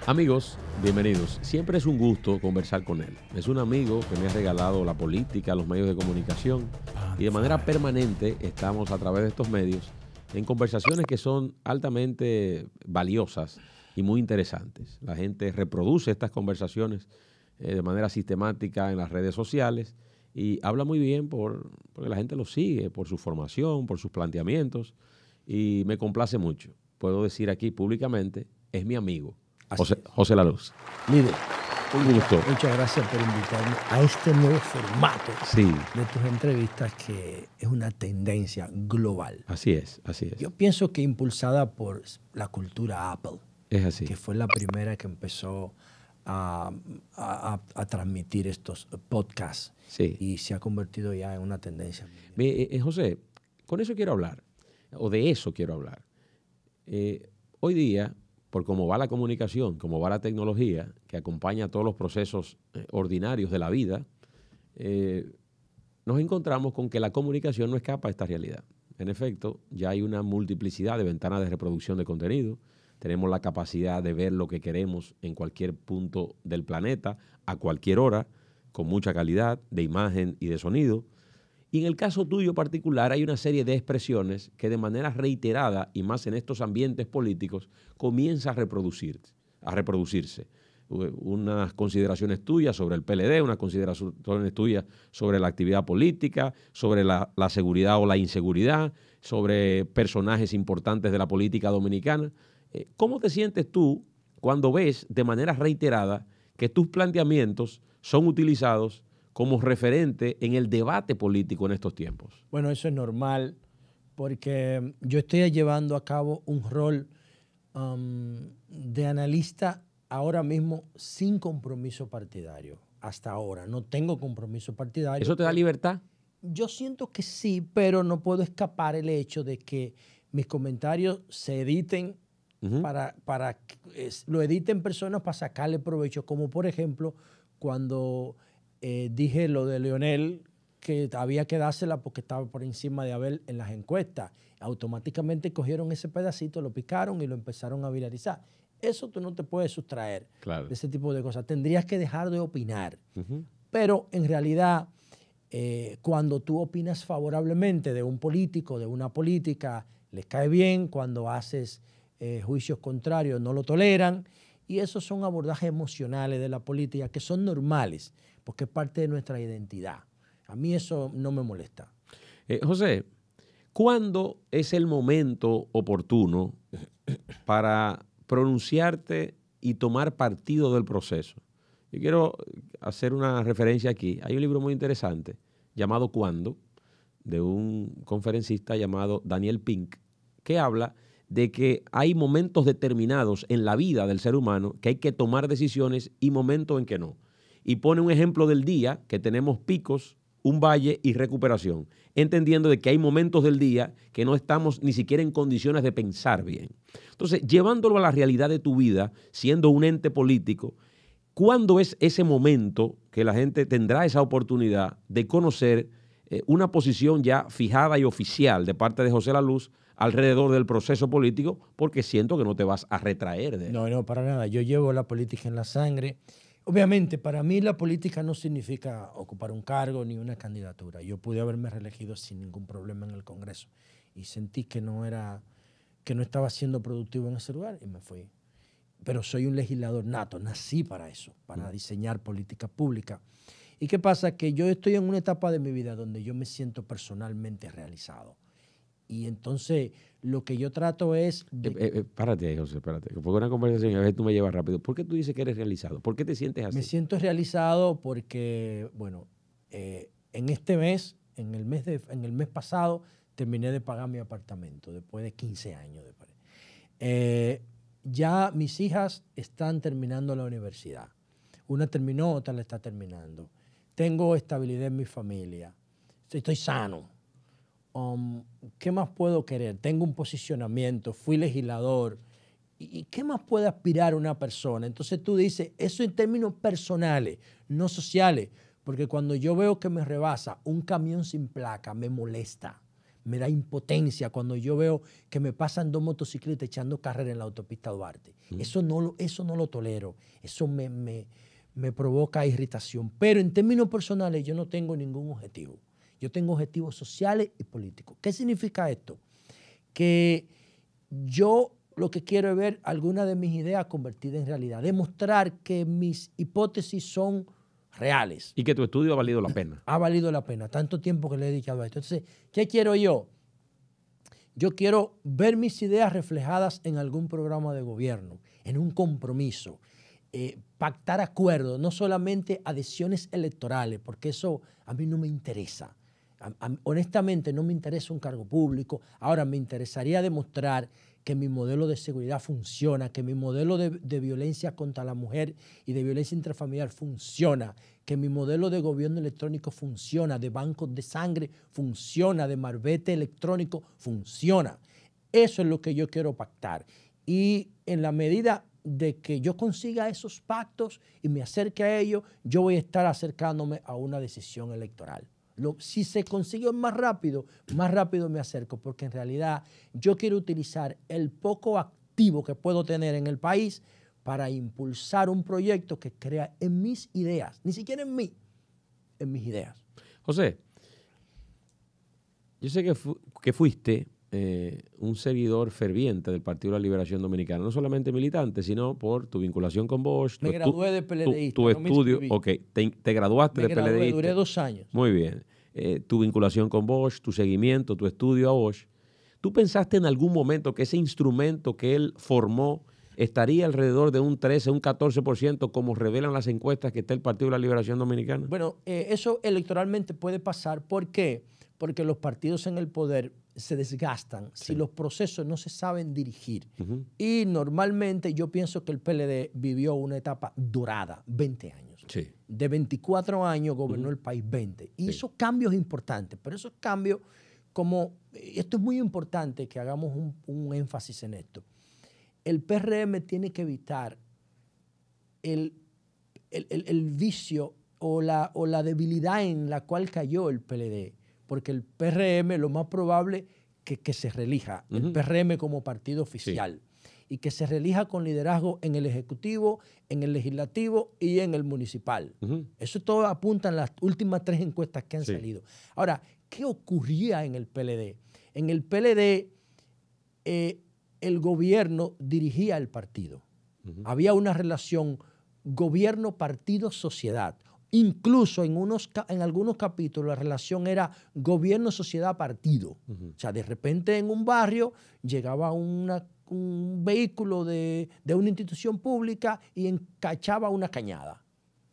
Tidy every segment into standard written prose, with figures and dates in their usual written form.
Amigos, bienvenidos. Siempre es un gusto conversar con él. Es un amigo que me ha regalado la política, los medios de comunicación y de manera permanente estamos a través de estos medios en conversaciones que son altamente valiosas y muy interesantes. La gente reproduce estas conversaciones de manera sistemática en las redes sociales y habla muy bien porque la gente lo sigue, por su formación, por sus planteamientos y me complace mucho. Puedo decir aquí públicamente, es mi amigo. José La Luz. Líder, Un gusto. muchas gracias por invitarme a este nuevo formato Sí, de tus entrevistas que es una tendencia global. así es, así es. Yo pienso que impulsada por la cultura Apple, Es así. que fue la primera que empezó a transmitir estos podcasts Sí. y se ha convertido ya en una tendencia. José, con eso quiero hablar, o de eso quiero hablar. Hoy día, por cómo va la comunicación, cómo va la tecnología, que acompaña todos los procesos ordinarios de la vida, nos encontramos con que la comunicación no escapa a esta realidad. En efecto, ya hay una multiplicidad de ventanas de reproducción de contenido. Tenemos la capacidad de ver lo que queremos en cualquier punto del planeta, a cualquier hora, con mucha calidad de imagen y de sonido. Y en el caso tuyo particular hay una serie de expresiones que de manera reiterada, y más en estos ambientes políticos, comienza a reproducirse. Unas consideraciones tuyas sobre el PLD, unas consideraciones tuyas sobre la actividad política, sobre la seguridad o la inseguridad, sobre personajes importantes de la política dominicana. ¿Cómo te sientes tú cuando ves de manera reiterada que tus planteamientos son utilizados como referente en el debate político en estos tiempos? Bueno, eso es normal porque yo estoy llevando a cabo un rol de analista ahora mismo sin compromiso partidario. Hasta ahora no tengo compromiso partidario. ¿Eso te da libertad? Yo siento que sí, pero no puedo escapar el hecho de que mis comentarios se editen para que lo editen personas para sacarle provecho, como por ejemplo cuando dije lo de Leonel, que había que dársela porque estaba por encima de Abel en las encuestas. Automáticamente cogieron ese pedacito, lo picaron y lo empezaron a viralizar. Eso tú no te puedes sustraer de ese tipo de cosas. Tendrías que dejar de opinar. Pero en realidad, cuando tú opinas favorablemente de un político, de una política, les cae bien. Cuando haces juicios contrarios, no lo toleran. Y esos son abordajes emocionales de la política que son normales, porque es parte de nuestra identidad. A mí eso no me molesta. José, ¿cuándo es el momento oportuno para pronunciarte y tomar partido del proceso? Yo quiero hacer una referencia aquí. Hay un libro muy interesante llamado ¿Cuándo?, de un conferencista llamado Daniel Pink, que habla de que hay momentos determinados en la vida del ser humano que hay que tomar decisiones y momentos en que no. Y pone un ejemplo del día, que tenemos picos, un valle y recuperación, entendiendo de que hay momentos del día que no estamos ni siquiera en condiciones de pensar bien. Entonces, llevándolo a la realidad de tu vida, siendo un ente político, ¿cuándo es ese momento que la gente tendrá esa oportunidad de conocer una posición ya fijada y oficial de parte de José La Luz alrededor del proceso político? Porque siento que no te vas a retraer de él. No, para nada. Yo llevo la política en la sangre. Obviamente, para mí la política no significa ocupar un cargo ni una candidatura. Yo pude haberme reelegido sin ningún problema en el Congreso y sentí que no estaba siendo productivo en ese lugar y me fui. Pero soy un legislador nato, nací para eso, para diseñar política pública. ¿Y qué pasa? Que yo estoy en una etapa de mi vida donde yo me siento personalmente realizado. Y entonces lo que yo trato es... Párate ahí, José, párate. Porque una conversación y a veces tú me llevas rápido. ¿Por qué tú dices que eres realizado? ¿Por qué te sientes así? Me siento realizado porque, bueno, en este mes, en el mes pasado, terminé de pagar mi apartamento después de 15 años. Ya mis hijas están terminando la universidad. Una terminó, otra la está terminando. Tengo estabilidad en mi familia. Estoy sano. ¿Qué más puedo querer? Tengo un posicionamiento, fui legislador. ¿Y qué más puede aspirar una persona? Entonces tú dices, eso en términos personales, no sociales, porque cuando yo veo que me rebasa un camión sin placa, me molesta. me da impotencia cuando yo veo que me pasan 2 motociclistas echando carrera en la autopista Duarte. Eso no lo tolero. Eso me provoca irritación. Pero en términos personales yo no tengo ningún objetivo. Yo tengo objetivos sociales y políticos. ¿Qué significa esto? Que yo lo que quiero es ver algunas de mis ideas convertidas en realidad. Demostrar que mis hipótesis son reales. Y que tu estudio ha valido la pena. Ha valido la pena. Tanto tiempo que le he dedicado a esto. Entonces, ¿qué quiero yo? Yo quiero ver mis ideas reflejadas en algún programa de gobierno, en un compromiso. Pactar acuerdos, no solamente adhesiones electorales, porque eso a mí no me interesa. Honestamente no me interesa un cargo público. Ahora me interesaría demostrar que mi modelo de seguridad funciona, que mi modelo de violencia contra la mujer y de violencia intrafamiliar funciona, que mi modelo de gobierno electrónico funciona, de bancos de sangre funciona, de marbete electrónico funciona. Eso es lo que yo quiero pactar. Y en la medida de que yo consiga esos pactos y me acerque a ellos, yo voy a estar acercándome a una decisión electoral. Si se consigue más rápido me acerco, porque en realidad yo quiero utilizar el poco activo que puedo tener en el país para impulsar un proyecto que crea en mis ideas, ni siquiera en mí, en mis ideas. José, yo sé que fuiste un seguidor ferviente del Partido de la Liberación Dominicana, no solamente militante, sino por tu vinculación con Bosch. Me gradué de PLDista. Tu estudio, te graduaste de PLDista. Duré 2 años. Muy bien. Tu vinculación con Bosch, tu seguimiento, tu estudio a Bosch. ¿Tú pensaste en algún momento que ese instrumento que él formó estaría alrededor de un 13, un 14%, como revelan las encuestas que está el Partido de la Liberación Dominicana? Bueno, eso electoralmente puede pasar. ¿Por qué? Porque los partidos en el poder se desgastan si los procesos no se saben dirigir. Y normalmente yo pienso que el PLD vivió una etapa dorada, 20 años. Sí. De 24 años gobernó el país 20. Y esos cambios importantes, pero esos cambios, esto es muy importante que hagamos un énfasis en esto. El PRM tiene que evitar el vicio o la debilidad en la cual cayó el PLD. Porque el PRM lo más probable que se reelija, el PRM como partido oficial, y que se reelija con liderazgo en el Ejecutivo, en el Legislativo y en el Municipal. Eso todo apunta en las últimas 3 encuestas que han salido. Ahora, ¿qué ocurría en el PLD? En el PLD, el gobierno dirigía el partido. Había una relación gobierno-partido-sociedad. Incluso en algunos capítulos la relación era gobierno-sociedad-partido. O sea, de repente en un barrio llegaba un vehículo de una institución pública y encachaba una cañada.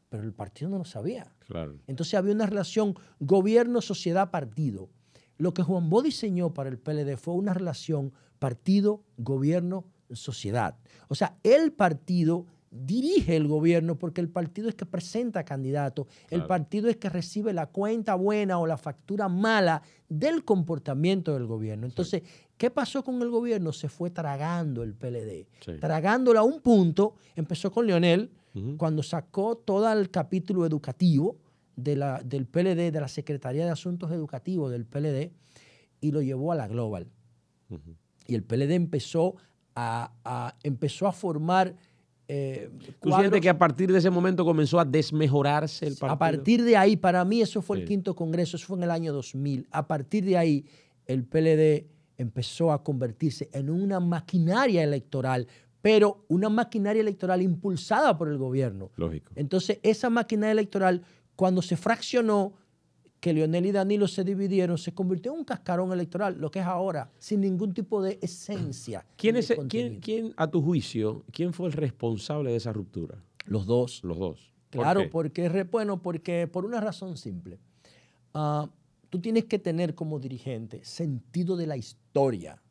Pero el partido no lo sabía. Claro. Entonces había una relación gobierno-sociedad-partido. Lo que Juan Bosch diseñó para el PLD fue una relación partido-gobierno-sociedad. O sea, el partido dirige el gobierno porque el partido es que presenta candidatos, el partido es que recibe la cuenta buena o la factura mala del comportamiento del gobierno. Entonces, ¿qué pasó con el gobierno? Se fue tragando el PLD, tragándolo a un punto. Empezó con Leonel, cuando sacó todo el capítulo educativo del PLD, de la Secretaría de Asuntos Educativos del PLD, y lo llevó a la Global. Y el PLD empezó a formar ¿Tú sientes que a partir de ese momento comenzó a desmejorarse el partido? A partir de ahí, para mí eso fue el 5º Congreso, eso fue en el año 2000. A partir de ahí, el PLD empezó a convertirse en una maquinaria electoral, pero una maquinaria electoral impulsada por el gobierno. Lógico. Entonces, esa maquinaria electoral, cuando se fraccionó, que Leonel y Danilo se dividieron, se convirtió en un cascarón electoral, lo que es ahora, sin ningún tipo de esencia. ¿Quién, a tu juicio, quién fue el responsable de esa ruptura? Los dos. Los dos. Claro, porque por una razón simple. Tú tienes que tener como dirigente sentido de la historia.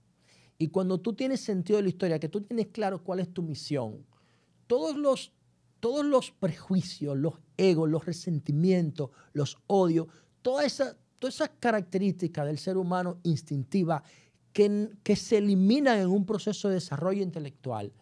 Y cuando tú tienes sentido de la historia, que tú tienes claro cuál es tu misión, todos los prejuicios, los egos, los resentimientos, los odios, todas esas características del ser humano instintiva que se eliminan en un proceso de desarrollo intelectual,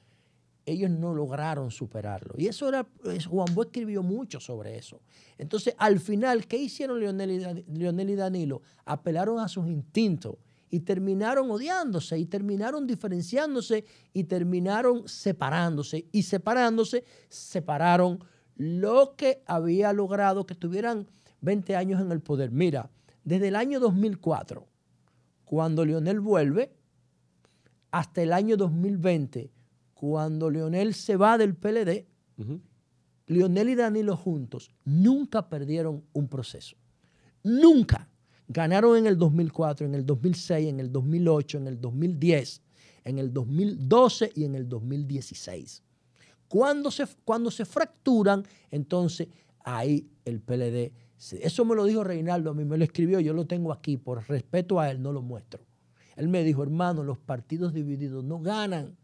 ellos no lograron superarlo. Y Juan Bosch escribió mucho sobre eso. Entonces, al final, ¿qué hicieron Leonel y Danilo? Apelaron a sus instintos y terminaron odiándose y terminaron diferenciándose y terminaron separándose. Y separándose, separaron lo que había logrado que tuvieran 20 años en el poder. Mira, desde el año 2004, cuando Leonel vuelve, hasta el año 2020, cuando Leonel se va del PLD, Leonel y Danilo juntos nunca perdieron un proceso. Nunca. Ganaron en el 2004, en el 2006, en el 2008, en el 2010, en el 2012 y en el 2016. Cuando se fracturan, entonces ahí el PLD. Eso me lo dijo Reinaldo, a mí me lo escribió, yo lo tengo aquí, por respeto a él no lo muestro. Él me dijo, hermano, los partidos divididos no ganan.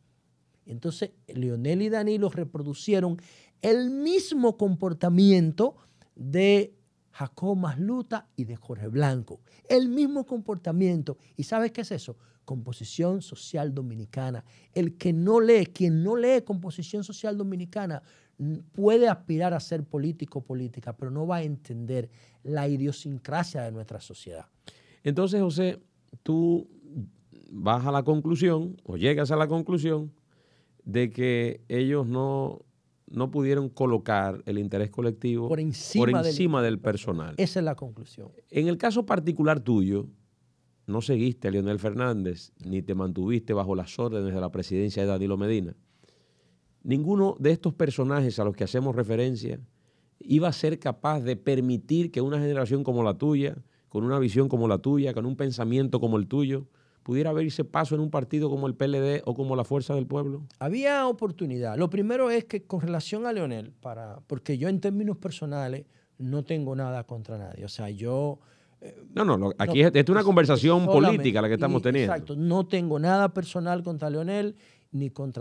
Entonces Leonel y Danilo reproducieron el mismo comportamiento de Jacobo Masluta y de Jorge Blanco. El mismo comportamiento. ¿Y sabes qué es eso? Composición social dominicana. El que no lee, quien no lee composición social dominicana puede aspirar a ser político o política, pero no va a entender la idiosincrasia de nuestra sociedad. Entonces, José, tú vas a la conclusión o llegas a la conclusión de que ellos no pudieron colocar el interés colectivo por encima del personal. Esa es la conclusión. En el caso particular tuyo, no seguiste a Leonel Fernández ni te mantuviste bajo las órdenes de la presidencia de Danilo Medina. Ninguno de estos personajes a los que hacemos referencia iba a ser capaz de permitir que una generación como la tuya, con una visión como la tuya, con un pensamiento como el tuyo, pudiera abrirse paso en un partido como el PLD o como la Fuerza del Pueblo? Había oportunidad. Lo primero es que con relación a Leonel, porque yo en términos personales no tengo nada contra nadie. O sea, yo... aquí es una conversación política la que estamos teniendo. Exacto. No tengo nada personal contra Leonel ni con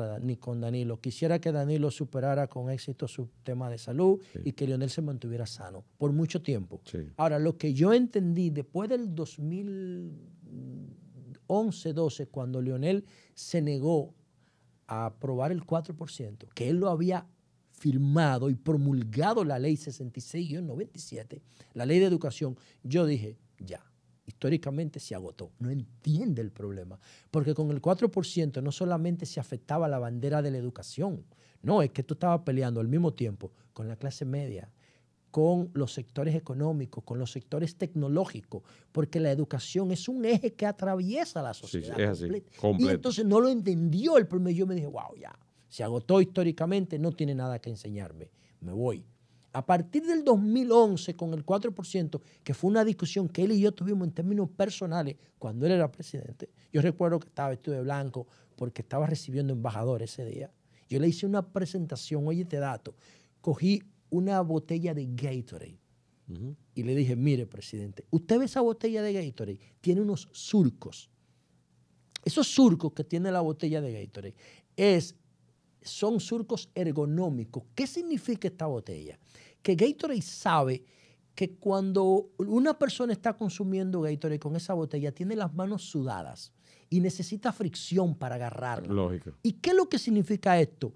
Danilo. Quisiera que Danilo superara con éxito su tema de salud y que Leonel se mantuviera sano por mucho tiempo. Sí. Ahora, lo que yo entendí después del 2011-12, cuando Leonel se negó a aprobar el 4%, que él lo había firmado y promulgado la ley 66-97, la ley de educación, yo dije, ya, históricamente se agotó. No entiende el problema, porque con el 4% no solamente se afectaba la bandera de la educación, no, es que tú estabas peleando al mismo tiempo con la clase media, con los sectores económicos, con los sectores tecnológicos, porque la educación es un eje que atraviesa la sociedad. Sí, es así, completo. Y entonces no lo entendió el problema. Yo me dije, wow, ya, se agotó históricamente, no tiene nada que enseñarme, me voy. A partir del 2011, con el 4%, que fue una discusión que él y yo tuvimos en términos personales cuando él era presidente, yo recuerdo que estaba vestido de blanco porque estaba recibiendo embajadores ese día. Yo le hice una presentación, oye, este dato, cogí una botella de Gatorade y le dije, mire, presidente, usted ve esa botella de Gatorade, tiene unos surcos. Esos surcos que tiene la botella de Gatorade son surcos ergonómicos. ¿Qué significa esta botella? Que Gatorade sabe que cuando una persona está consumiendo Gatorade con esa botella, tiene las manos sudadas y necesita fricción para agarrarla. Lógico. ¿Y qué es lo que significa esto?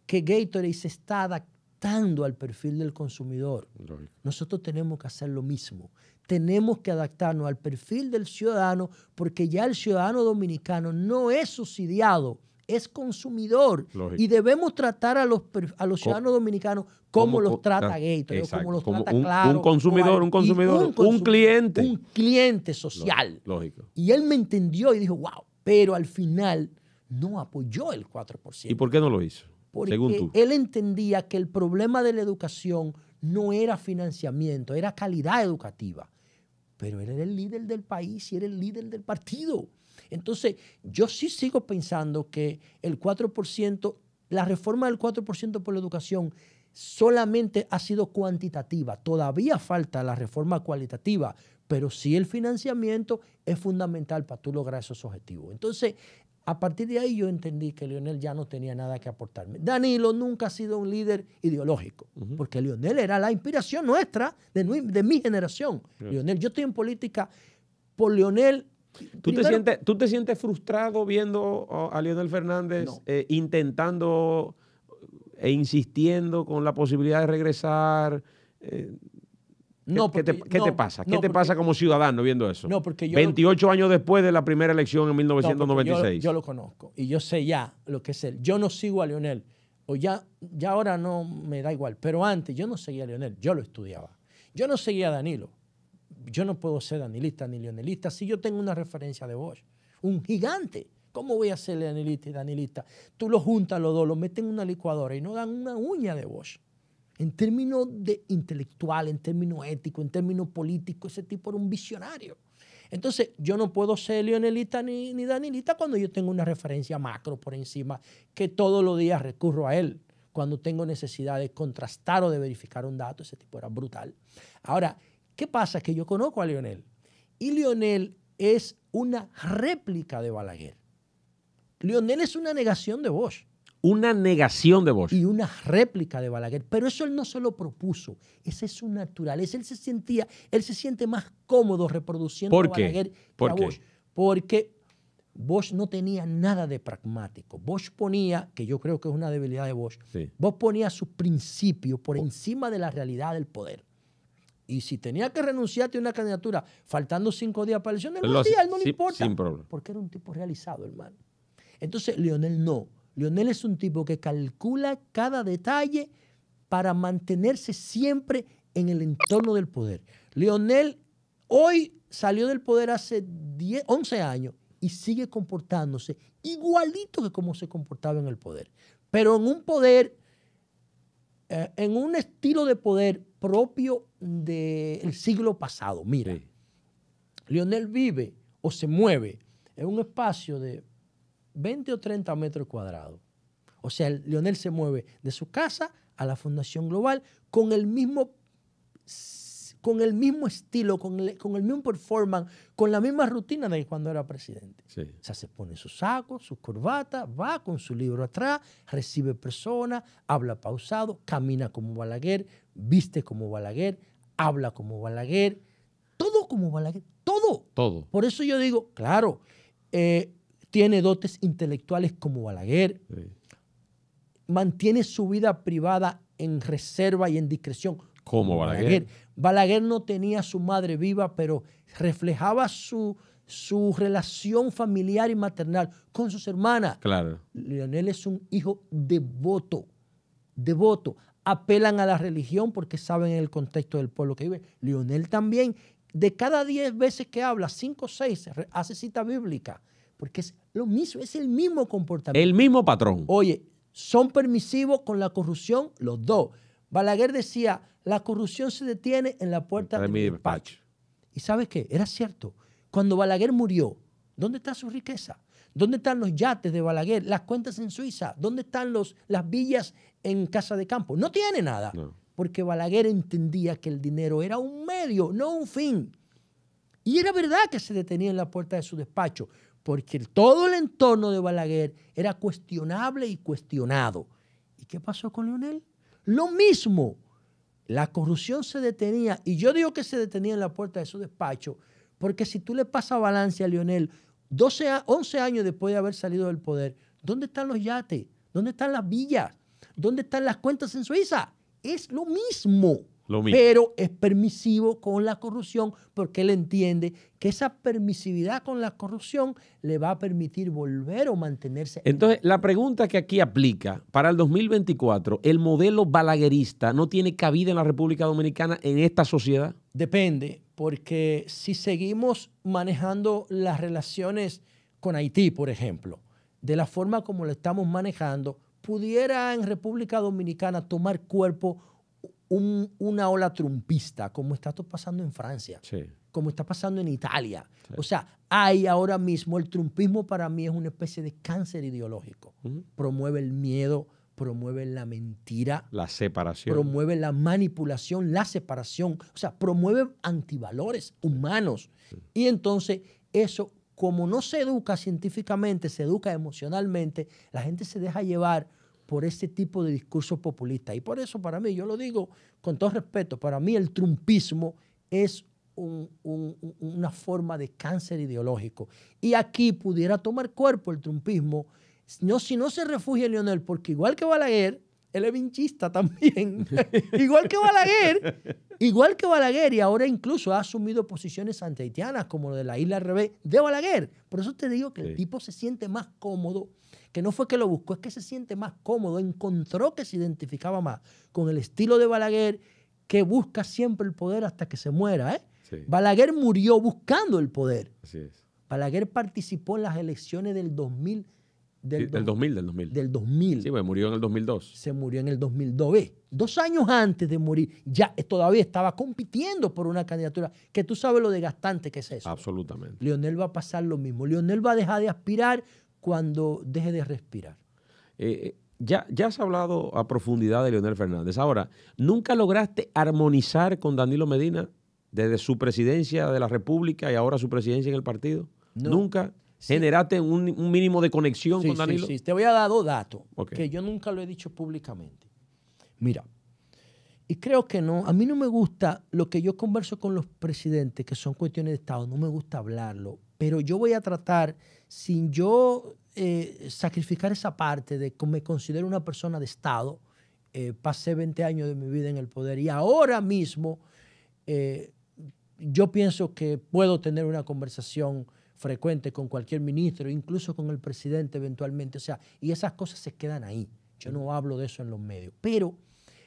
Que Gatorade se está adaptando al perfil del consumidor. Lógico. Nosotros tenemos que hacer lo mismo. Tenemos que adaptarnos al perfil del ciudadano, porque ya el ciudadano dominicano no es subsidiado, es consumidor. Lógico. Y debemos tratar a los ciudadanos dominicanos como los trata Gatorade, o como los trata Claro. Un consumidor, un cliente. Un cliente social. Lógico. Y él me entendió y dijo, wow, pero al final no apoyó el 4%. ¿Y por qué no lo hizo? Porque según tú. Él entendía que el problema de la educación no era financiamiento, era calidad educativa. Pero él era el líder del país y era el líder del partido. Entonces, yo sí sigo pensando que el 4%, la reforma del 4% por la educación solamente ha sido cuantitativa. Todavía falta la reforma cualitativa, pero sí el financiamiento es fundamental para tú lograr esos objetivos. Entonces, a partir de ahí yo entendí que Leonel ya no tenía nada que aportarme. Danilo nunca ha sido un líder ideológico, porque Leonel era la inspiración nuestra, de mi generación. Leonel, yo estoy en política por Leonel. ¿Tú te sientes frustrado viendo a Leonel Fernández intentando e insistiendo con la posibilidad de regresar? No, ¿Qué te pasa? ¿Qué te pasa como ciudadano viendo eso? No, porque yo 28 años después de la primera elección en 1996. Yo lo conozco y yo sé ya lo que es él. Yo no sigo a Leonel, o ya ahora no me da igual, pero antes yo no seguía a Leonel, yo lo estudiaba. Yo no seguía a Danilo. Yo no puedo ser danilista ni leonelista si yo tengo una referencia de Bosch. Un gigante. ¿Cómo voy a ser leonelista y danilista? Tú los juntas los dos, los metes en una licuadora y no dan una uña de Bosch. En términos de intelectual, en términos éticos, en términos políticos, ese tipo era un visionario. Entonces, yo no puedo ser leonelista ni danilista cuando yo tengo una referencia macro por encima, que todos los días recurro a él cuando tengo necesidad de contrastar o de verificar un dato. Ese tipo era brutal. Ahora, ¿qué pasa? Que yo conozco a Leonel y Leonel es una réplica de Balaguer. Leonel es una negación de Bosch. Una negación de Bosch. Y una réplica de Balaguer. Pero eso él no se lo propuso. Esa es su naturaleza. Él se siente más cómodo reproduciendo a Balaguer que a Bosch. Porque Bosch no tenía nada de pragmático. Bosch ponía, que yo creo que es una debilidad de Bosch, sí. Bosch ponía sus principios por encima de la realidad del poder. Y si tenía que renunciarte a una candidatura faltando 5 días para la elección, él no le importa. Sin problema. Porque era un tipo realizado, hermano. Entonces, Leonel no. Leonel es un tipo que calcula cada detalle para mantenerse siempre en el entorno del poder. Leonel hoy salió del poder hace 11 años y sigue comportándose igualito que como se comportaba en el poder. Pero en un poder, en un estilo de poder propio del siglo pasado. Mira, sí. Leonel vive o se mueve en un espacio de 20 o 30 metros cuadrados. O sea, Leonel se mueve de su casa a la Fundación Global con el mismo estilo, con el mismo performance, con la misma rutina de cuando era presidente. Sí. O sea, se pone su saco, su corbata, va con su libro atrás, recibe personas, habla pausado, camina como Balaguer, viste como Balaguer, habla como Balaguer, todo como Balaguer, todo. Todo. Por eso yo digo, claro, tiene dotes intelectuales como Balaguer, sí. Mantiene su vida privada en reserva y en discreción como Balaguer. Balaguer no tenía a su madre viva, pero reflejaba su relación familiar y maternal con sus hermanas. Claro. Leonel es un hijo devoto. Apelan a la religión porque saben el contexto del pueblo que vive. Leonel también, de cada 10 veces que habla, 5 o 6 hace cita bíblica. Porque es lo mismo, es el mismo comportamiento. El mismo patrón. Oye, son permisivos con la corrupción los dos. Balaguer decía, la corrupción se detiene en la puerta de mi despacho. ¿Y sabes qué? Era cierto. Cuando Balaguer murió, ¿dónde está su riqueza? ¿Dónde están los yates de Balaguer? Las cuentas en Suiza. ¿Dónde están las villas en Casa de Campo? No tiene nada. No. Porque Balaguer entendía que el dinero era un medio, no un fin. Y era verdad que se detenía en la puerta de su despacho, porque todo el entorno de Balaguer era cuestionable y cuestionado. ¿Y qué pasó con Leonel? Lo mismo. La corrupción se detenía, y yo digo que se detenía en la puerta de su despacho, porque si tú le pasas balance a Leonel 11 años después de haber salido del poder, ¿dónde están los yates? ¿Dónde están las villas? ¿Dónde están las cuentas en Suiza? Es lo mismo. Pero es permisivo con la corrupción porque él entiende que esa permisividad con la corrupción le va a permitir volver o mantenerse. Entonces, la pregunta que aquí aplica para el 2024, ¿el modelo balaguerista no tiene cabida en la República Dominicana en esta sociedad? Depende, porque si seguimos manejando las relaciones con Haití, por ejemplo, de la forma como lo estamos manejando, pudiera en República Dominicana tomar cuerpo una ola trumpista, como está pasando en Francia, sí. Como está pasando en Italia. Sí. O sea, hay ahora mismo, el trumpismo para mí es una especie de cáncer ideológico. Promueve el miedo, promueve la mentira. La separación. Promueve la manipulación, la separación. O sea, promueve antivalores humanos. Sí. Y entonces eso, como no se educa científicamente, se educa emocionalmente, la gente se deja llevar por ese tipo de discurso populista. Y por eso, para mí, yo lo digo con todo respeto, para mí el trumpismo es una forma de cáncer ideológico. Y aquí pudiera tomar cuerpo el trumpismo, si no se refugia Leonel, porque igual que Balaguer, él es vinchista también. Igual que Balaguer. Igual que Balaguer. Y ahora incluso ha asumido posiciones antihaitianas, como lo de la isla al revés de Balaguer. Por eso te digo que el tipo se siente más cómodo, que no fue que lo buscó, es que se siente más cómodo. Encontró que se identificaba más con el estilo de Balaguer, que busca siempre el poder hasta que se muera. Sí. Balaguer murió buscando el poder. Así es. Balaguer participó en las elecciones del 2000. Del 2000. Sí, pues murió en el 2002. Se murió en el 2002. 2 años antes de morir, ya todavía estaba compitiendo por una candidatura, que tú sabes lo desgastante que es eso. Absolutamente. Leonel va a pasar lo mismo. Leonel va a dejar de aspirar cuando deje de respirar. Ya has hablado a profundidad de Leonel Fernández. Ahora, ¿nunca lograste armonizar con Danilo Medina desde su presidencia de la República y ahora su presidencia en el partido? No. ¿Nunca? Sí. ¿Generaste un mínimo de conexión con Danilo? Sí. Te voy a dar 2 datos que yo nunca lo he dicho públicamente. Mira, y creo que no, a mí no me gusta lo que yo converso con los presidentes, que son cuestiones de Estado, no me gusta hablarlo, pero yo voy a tratar, sin yo sacrificar esa parte de que me considero una persona de Estado, pasé 20 años de mi vida en el poder y ahora mismo yo pienso que puedo tener una conversación frecuente con cualquier ministro, incluso con el presidente eventualmente. O sea, y esas cosas se quedan ahí. Yo no hablo de eso en los medios. Pero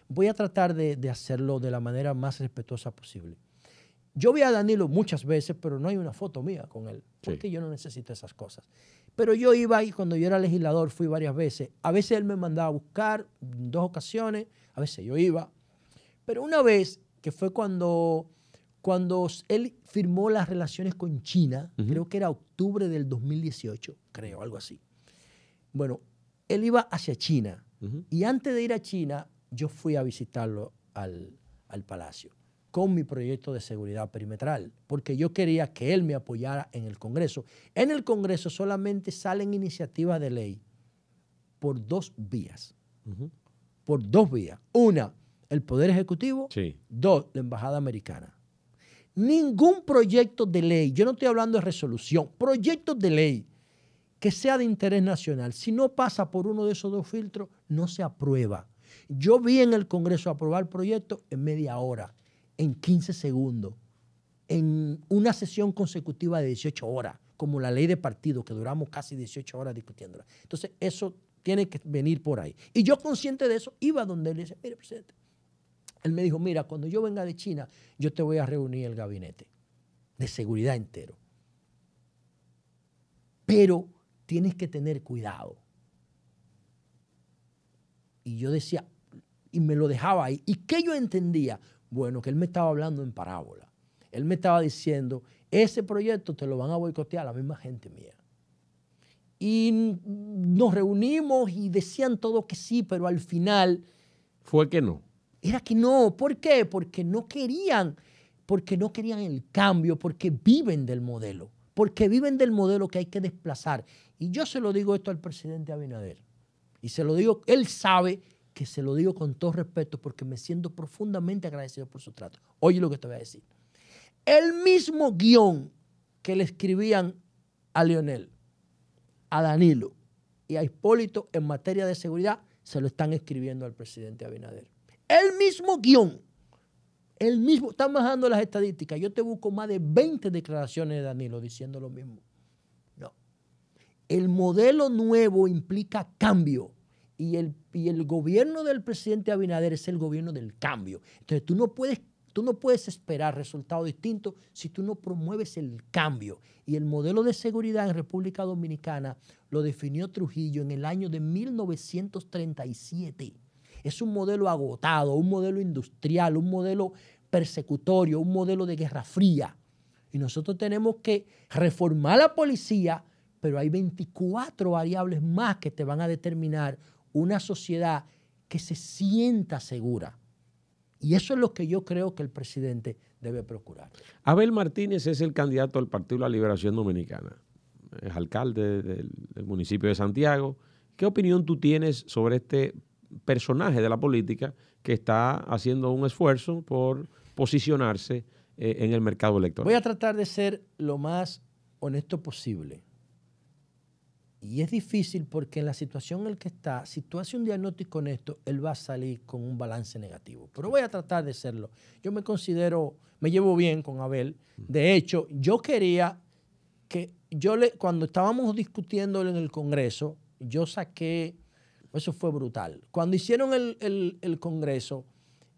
voy a tratar de hacerlo de la manera más respetuosa posible. Yo vi a Danilo muchas veces, pero no hay una foto mía con él, porque yo no necesito esas cosas. Pero yo iba ahí, cuando yo era legislador, fui varias veces. A veces él me mandaba a buscar, en 2 ocasiones, a veces yo iba. Pero una vez, que fue cuando él firmó las relaciones con China, creo que era octubre del 2018, creo, algo así. Bueno, él iba hacia China y antes de ir a China, yo fui a visitarlo al Palacio con mi proyecto de seguridad perimetral, porque yo quería que él me apoyara en el Congreso. En el Congreso solamente salen iniciativas de ley por 2 vías. Por 2 vías. Una, el Poder Ejecutivo. 2, la Embajada Americana. Ningún proyecto de ley, yo no estoy hablando de resolución, proyectos de ley que sea de interés nacional, si no pasa por uno de esos 2 filtros, no se aprueba. Yo vi en el Congreso aprobar proyectos en media hora, en 15 segundos, en una sesión consecutiva de 18 horas, como la ley de partido, que duramos casi 18 horas discutiéndola. Entonces, eso tiene que venir por ahí. Y yo, consciente de eso, iba donde él y le decía, mire, presidente, él me dijo, mira, cuando yo venga de China, yo te voy a reunir el gabinete de seguridad entero. Pero tienes que tener cuidado. Y yo decía, y me lo dejaba ahí. ¿Y qué yo entendía? Bueno, que él me estaba hablando en parábola. Él me estaba diciendo, ese proyecto te lo van a boicotear la misma gente mía. Y nos reunimos y decían todo que sí, pero al final... Fue que no. Era que no. ¿Por qué? Porque no querían el cambio, porque viven del modelo. Porque viven del modelo que hay que desplazar. Y yo se lo digo esto al presidente Abinader. Y se lo digo, él sabe que se lo digo con todo respeto porque me siento profundamente agradecido por su trato. Oye lo que te voy a decir. El mismo guión que le escribían a Leonel, a Danilo y a Hipólito en materia de seguridad, se lo están escribiendo al presidente Abinader. El mismo guión. El mismo. Están bajando las estadísticas. Yo te busco más de 20 declaraciones de Danilo diciendo lo mismo. No. El modelo nuevo implica cambio. Y el gobierno del presidente Abinader es el gobierno del cambio. Entonces tú no puedes esperar resultados distintos si tú no promueves el cambio. Y el modelo de seguridad en República Dominicana lo definió Trujillo en el año de 1937. Es un modelo agotado, un modelo industrial, un modelo persecutorio, un modelo de guerra fría. Y nosotros tenemos que reformar la policía, pero hay 24 variables más que te van a determinar una sociedad que se sienta segura. Y eso es lo que yo creo que el presidente debe procurar. Abel Martínez es el candidato del Partido de la Liberación Dominicana. Es alcalde del municipio de Santiago. ¿Qué opinión tú tienes sobre este personaje de la política que está haciendo un esfuerzo por posicionarse en el mercado electoral? Voy a tratar de ser lo más honesto posible. Y es difícil porque en la situación en la que está, si tú haces un diagnóstico honesto, él va a salir con un balance negativo. Pero voy a tratar de hacerlo. Yo me considero, me llevo bien con Abel. De hecho, yo quería que cuando estábamos discutiendo en el Congreso, yo saqué, eso fue brutal. Cuando hicieron el Congreso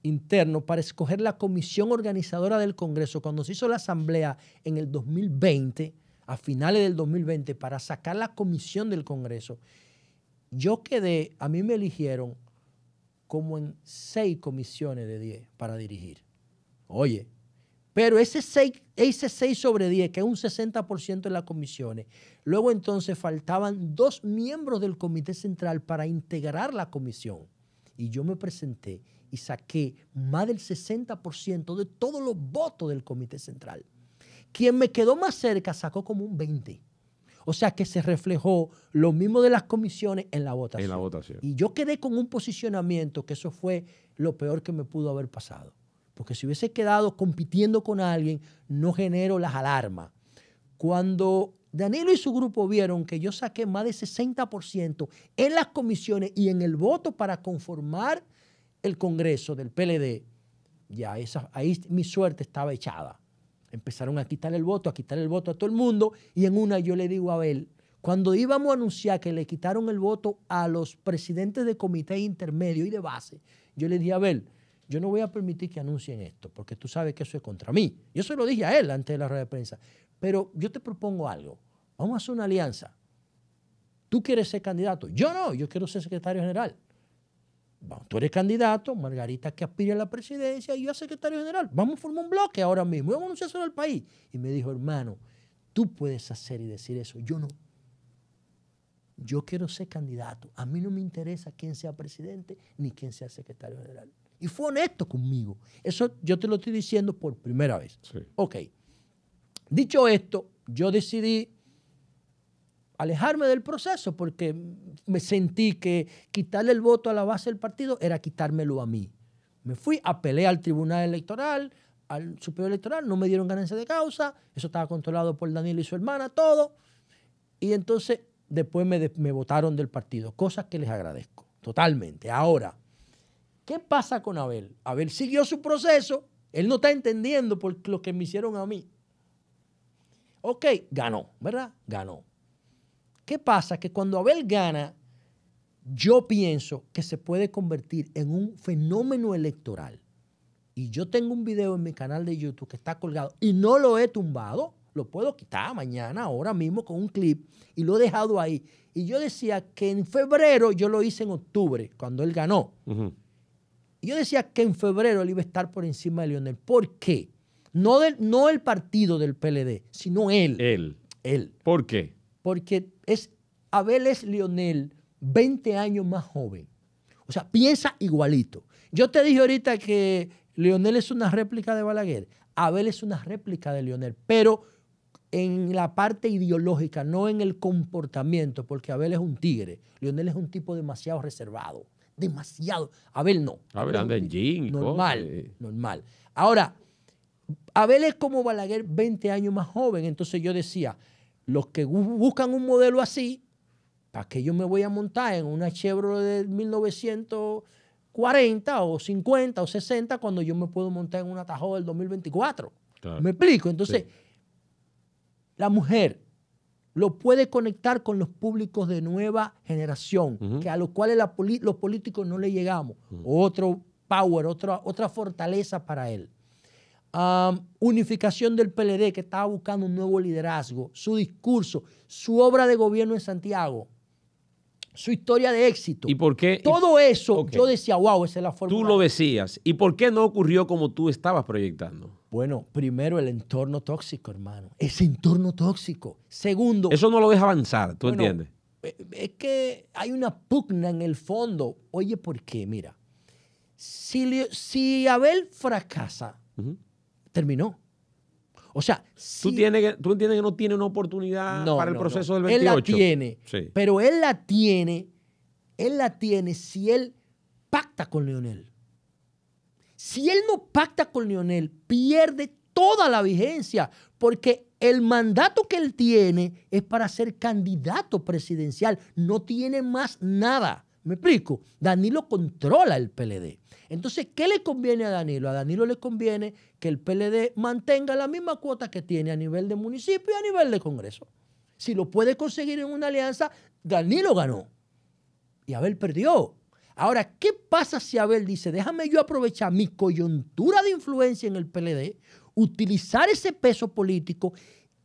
interno para escoger la comisión organizadora del Congreso, cuando se hizo la asamblea en el 2020, a finales del 2020, para sacar la comisión del Congreso, a mí me eligieron como en 6 comisiones de 10 para dirigir. Oye, pero ese 6 sobre 10, que es un 60% en las comisiones, luego entonces faltaban 2 miembros del Comité Central para integrar la comisión. Y yo me presenté y saqué más del 60% de todos los votos del Comité Central. Quien me quedó más cerca sacó como un 20%. O sea que se reflejó lo mismo de las comisiones en la votación. En la votación. Y yo quedé con un posicionamiento que eso fue lo peor que me pudo haber pasado. Porque si hubiese quedado compitiendo con alguien, no genero las alarmas. Cuando Danilo y su grupo vieron que yo saqué más de 60% en las comisiones y en el voto para conformar el Congreso del PLD, ya ahí mi suerte estaba echada. Empezaron a quitar el voto a todo el mundo, y en una yo le digo a Abel, cuando íbamos a anunciar que le quitaron el voto a los presidentes de comité intermedio y de base, yo le dije a Abel, yo no voy a permitir que anuncien esto, porque tú sabes que eso es contra mí. Yo se lo dije a él antes de la rueda de prensa, pero yo te propongo algo, vamos a hacer una alianza. ¿Tú quieres ser candidato? Yo no, yo quiero ser secretario general. Vamos, tú eres candidato, Margarita que aspira a la presidencia y yo a secretario general. Vamos a formar un bloque ahora mismo y vamos a anunciárselo al país. Y me dijo, hermano, tú puedes hacer y decir eso. Yo no. Yo quiero ser candidato. A mí no me interesa quién sea presidente ni quién sea secretario general. Y fue honesto conmigo. Eso yo te lo estoy diciendo por primera vez. Sí. Ok. Dicho esto, yo decidí alejarme del proceso porque me sentí que quitarle el voto a la base del partido era quitármelo a mí. Me fui a pelear al Tribunal Electoral, al Superior Electoral, no me dieron ganancia de causa, eso estaba controlado por Danilo y su hermana, todo. Y entonces después me votaron del partido, cosas que les agradezco totalmente. Ahora, ¿qué pasa con Abel? Abel siguió su proceso, él no está entendiendo por lo que me hicieron a mí. Ok, ganó, ¿verdad? Ganó. ¿Qué pasa? Que cuando Abel gana, yo pienso que se puede convertir en un fenómeno electoral. Y yo tengo un video en mi canal de YouTube que está colgado y no lo he tumbado. Lo puedo quitar mañana, ahora mismo, con un clip, y lo he dejado ahí. Y yo decía que en febrero, yo lo hice en octubre, cuando él ganó. Y yo decía que en febrero él iba a estar por encima de Leonel. ¿Por qué? No el partido del PLD, sino él. Él. ¿Por qué? Porque Abel es Leonel 20 años más joven. O sea, piensa igualito. Yo te dije ahorita que Leonel es una réplica de Balaguer. Abel es una réplica de Leonel, pero en la parte ideológica, no en el comportamiento, porque Abel es un tigre. Leonel es un tipo demasiado reservado. Demasiado. Abel no. Abel anda en jean y normal. Normal. Ahora, Abel es como Balaguer 20 años más joven. Entonces yo decía, los que buscan un modelo así, ¿para qué yo me voy a montar en una Chevrolet de 1940 o 50 o 60 cuando yo me puedo montar en una Tahoe del 2024? Claro. ¿Me explico? Entonces, sí. La mujer lo puede conectar con los públicos de nueva generación, que a los cuales los políticos no le llegamos. Otro power, otra fortaleza para él. Unificación del PLD, que estaba buscando un nuevo liderazgo, su discurso, su obra de gobierno en Santiago, su historia de éxito. ¿Y por qué? Todo eso, yo decía, wow, esa es la fórmula. Tú lo decías. ¿Y por qué no ocurrió como tú estabas proyectando? Bueno, primero el entorno tóxico, hermano. Ese entorno tóxico. Segundo. Eso no lo deja avanzar, ¿tú entiendes? Es que hay una pugna en el fondo. Oye, ¿por qué? Mira, si Abel fracasa, terminó. O sea, ¿Tú entiendes que no tiene una oportunidad para el proceso del 28? Él la tiene, sí. Pero él la tiene si él pacta con Leonel. Si él no pacta con Leonel, pierde toda la vigencia, porque el mandato que él tiene es para ser candidato presidencial, no tiene más nada. ¿Me explico? Danilo controla el PLD. Entonces, ¿qué le conviene a Danilo? A Danilo le conviene que el PLD mantenga la misma cuota que tiene a nivel de municipio y a nivel de Congreso. Si lo puede conseguir en una alianza, Danilo ganó y Abel perdió. Ahora, ¿qué pasa si Abel dice, déjame yo aprovechar mi coyuntura de influencia en el PLD, utilizar ese peso político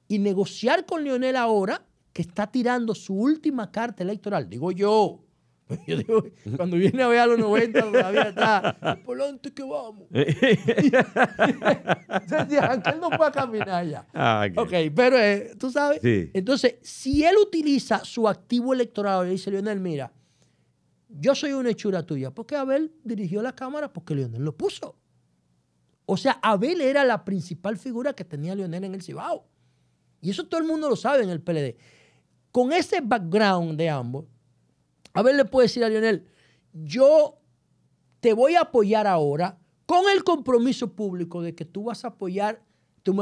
y negociar con Leonel ahora, que está tirando su última carta electoral? Digo yo. Yo digo, cuando viene a ver a los 90 todavía está, por delante que vamos. Aunque él no pueda caminar ya. Ok, pero tú sabes. Sí. Entonces, si él utiliza su activo electoral y dice, Leonel, mira, yo soy una hechura tuya, porque Abel dirigió la Cámara porque Leonel lo puso. O sea, Abel era la principal figura que tenía Leonel en el Cibao. Y eso todo el mundo lo sabe en el PLD. Con ese background de ambos, Abel le puede decir a Leonel, yo te voy a apoyar ahora con el compromiso público de que tú me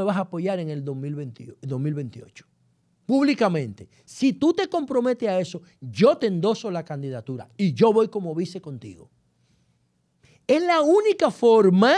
vas a apoyar en el 2028. Públicamente. Si tú te comprometes a eso, yo te endoso la candidatura y yo voy como vice contigo. Es la única forma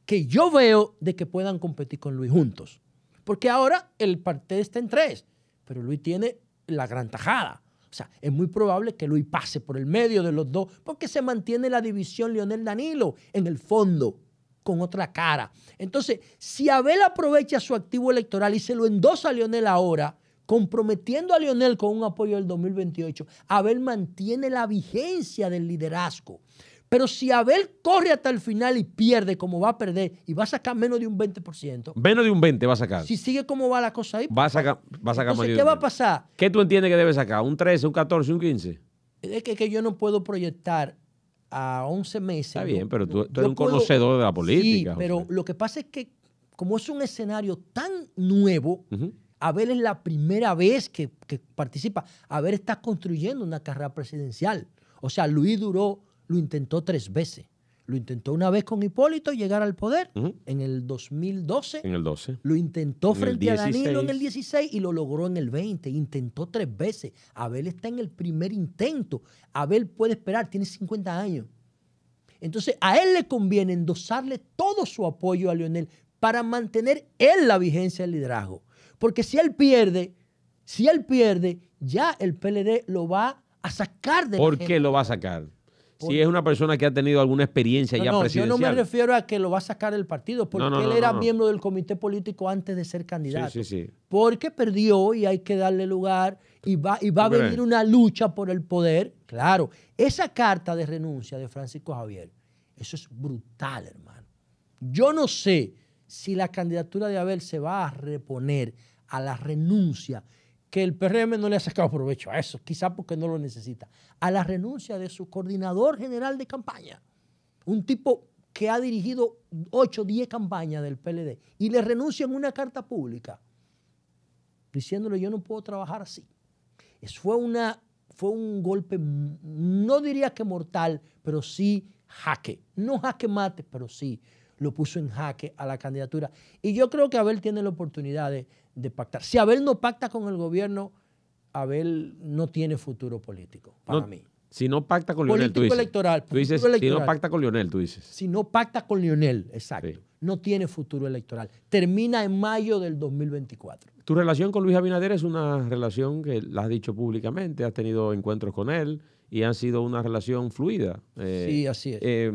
que yo veo de que puedan competir con Luis juntos. Porque ahora el partido está en 3, pero Luis tiene la gran tajada. O sea, es muy probable que Luis pase por el medio de los dos porque se mantiene la división Leonel-Danilo en el fondo, con otra cara. Entonces, si Abel aprovecha su activo electoral y se lo endosa a Leonel ahora, comprometiendo a Leonel con un apoyo del 2028, Abel mantiene la vigencia del liderazgo. Pero si Abel corre hasta el final y pierde como va a perder y va a sacar menos de un 20%. Menos de un 20 va a sacar. Si sigue como va la cosa ahí. Va a sacar entonces, ¿qué va a pasar? ¿Qué tú entiendes que debe sacar? ¿Un 13, un 14, un 15? Es que yo no puedo proyectar a 11 meses. Está bien, pero tú eres un conocedor de la política. Sí, pero José. Lo que pasa es que como es un escenario tan nuevo, Abel es la primera vez que participa. Abel está construyendo una carrera presidencial. O sea, Luis lo intentó 3 veces. Lo intentó una vez con Hipólito llegar al poder en el 2012. En el 12. Lo intentó frente a Danilo en el 16 16 y lo logró en el 20. Intentó 3 veces. Abel está en el primer intento. Abel puede esperar, tiene 50 años. Entonces, a él le conviene endosarle todo su apoyo a Leonel para mantener él la vigencia del liderazgo. Porque si él pierde, ya el PLD lo va a sacar de la ¿Por qué lo va a sacar? Si es una persona que ha tenido alguna experiencia ya presidencial. Yo no me refiero a que lo va a sacar del partido, porque él era miembro del comité político antes de ser candidato. Sí. Porque perdió y hay que darle lugar y va a venir una lucha por el poder. Claro, esa carta de renuncia de Francisco Javier, eso es brutal, hermano. Yo no sé si la candidatura de Abel se va a reponer a la renuncia, que el PRM no le ha sacado provecho a eso, quizá porque no lo necesita, a la renuncia de su coordinador general de campaña, un tipo que ha dirigido 8 o 10 campañas del PLD, y le renuncia en una carta pública, diciéndole yo no puedo trabajar así. Fue un golpe, no diría que mortal, pero sí jaque. No jaque mate, pero sí lo puso en jaque a la candidatura. Y yo creo que Abel tiene la oportunidad de pactar. Si Abel no pacta con el gobierno, Abel no tiene futuro político, para mí. Si no pacta con Leonel, político electoral. Tú dices, si no pacta con Leonel, tú dices. Si no pacta con Leonel, exacto. Sí. No tiene futuro electoral. Termina en mayo del 2024. Tu relación con Luis Abinader es una relación que la has dicho públicamente, has tenido encuentros con él y ha sido una relación fluida. Sí, así es.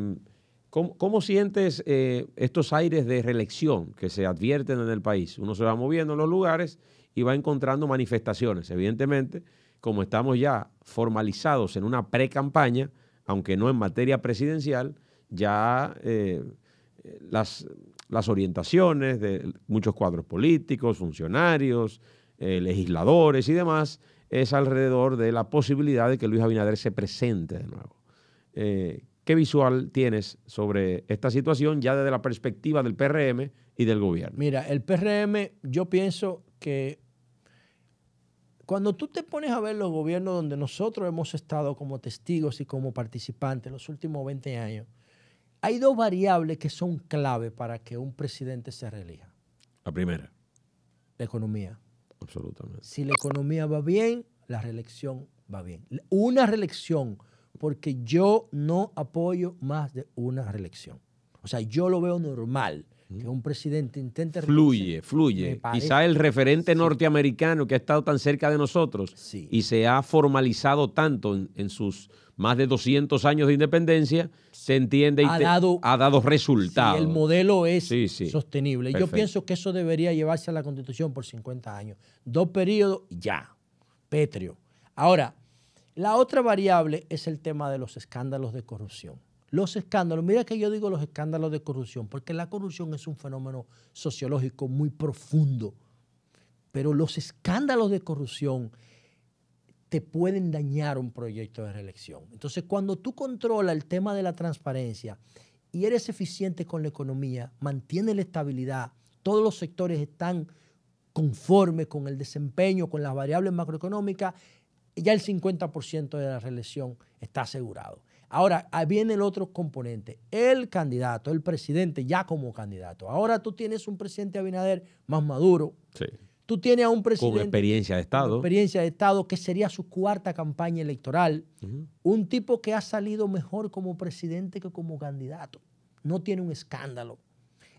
¿Cómo sientes estos aires de reelección que se advierten en el país? Uno se va moviendo en los lugares y va encontrando manifestaciones. Evidentemente, como estamos ya formalizados en una pre-campaña, aunque no en materia presidencial, ya las orientaciones de muchos cuadros políticos, funcionarios, legisladores y demás, es alrededor de la posibilidad de que Luis Abinader se presente de nuevo. ¿Qué visual tienes sobre esta situación ya desde la perspectiva del PRM y del gobierno? Mira, el PRM, yo pienso que cuando tú te pones a ver los gobiernos donde nosotros hemos estado como testigos y como participantes los últimos 20 años, hay 2 variables que son clave para que un presidente se reelija. La primera. La economía. Absolutamente. Si la economía va bien, la reelección va bien. Una reelección, porque yo no apoyo más de una reelección. O sea, yo lo veo normal que un presidente intente Fluye. parece, Quizá el referente sí, norteamericano que ha estado tan cerca de nosotros sí, y se ha formalizado tanto en sus más de 200 años de independencia, se entiende y ha dado resultados. Sí, el modelo es Sí. sostenible. Perfecto. Yo pienso que eso debería llevarse a la Constitución por 50 años. 2 periodos y ya. Pétreo. Ahora, la otra variable es el tema de los escándalos de corrupción. Los escándalos, mira que yo digo los escándalos de corrupción, porque la corrupción es un fenómeno sociológico muy profundo, pero los escándalos de corrupción te pueden dañar un proyecto de reelección. Entonces, cuando tú controlas el tema de la transparencia y eres eficiente con la economía, mantienes la estabilidad, todos los sectores están conformes con el desempeño, con las variables macroeconómicas, ya el 50% de la reelección está asegurado. Ahora, ahí viene el otro componente, el candidato, el presidente ya como candidato. Ahora tú tienes un presidente Abinader más maduro. Sí. Tú tienes a un presidente con experiencia de Estado. Con experiencia de Estado, que sería su cuarta campaña electoral. Un tipo que ha salido mejor como presidente que como candidato. No tiene un escándalo.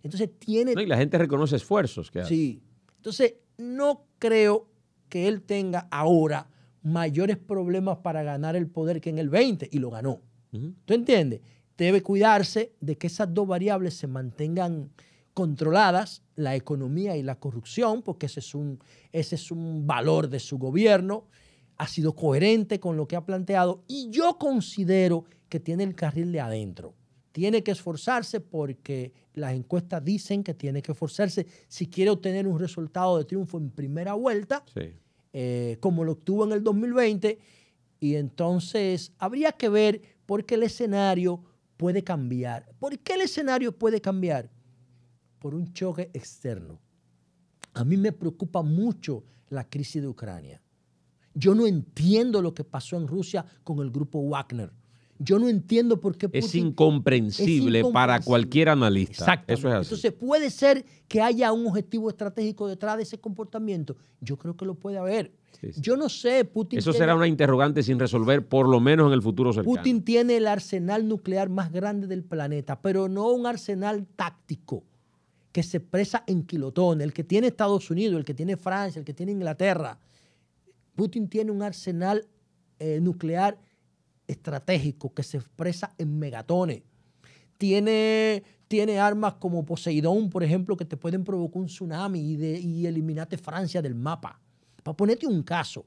Entonces tiene... No, y la gente reconoce esfuerzos que hace. Sí. Entonces no creo que él tenga ahora mayores problemas para ganar el poder que en el 20 y lo ganó. ¿Tú entiendes? Debe cuidarse de que esas dos variables se mantengan controladas, la economía y la corrupción, porque ese es un valor de su gobierno. Ha sido coherente con lo que ha planteado y yo considero que tiene el carril de adentro. Tiene que esforzarse porque las encuestas dicen que tiene que esforzarse si quiere obtener un resultado de triunfo en primera vuelta, como lo obtuvo en el 2020. Y entonces habría que ver por qué el escenario puede cambiar. ¿Por qué el escenario puede cambiar? Por un choque externo. A mí me preocupa mucho la crisis de Ucrania. Yo no entiendo lo que pasó en Rusia con el grupo Wagner. Yo no entiendo por qué Putin... Es incomprensible para cualquier analista. Exactamente. Eso es así. Entonces, ¿puede ser que haya un objetivo estratégico detrás de ese comportamiento? Yo creo que lo puede haber. Sí. Yo no sé, Putin... Eso será una interrogante sin resolver, por lo menos en el futuro cercano. Putin tiene el arsenal nuclear más grande del planeta, pero no un arsenal táctico que se expresa en kilotones. El que tiene Estados Unidos, el que tiene Francia, el que tiene Inglaterra. Putin tiene un arsenal nuclear estratégico que se expresa en megatones. Tiene armas como Poseidón, por ejemplo, que te pueden provocar un tsunami y eliminarte Francia del mapa. Para ponerte un caso,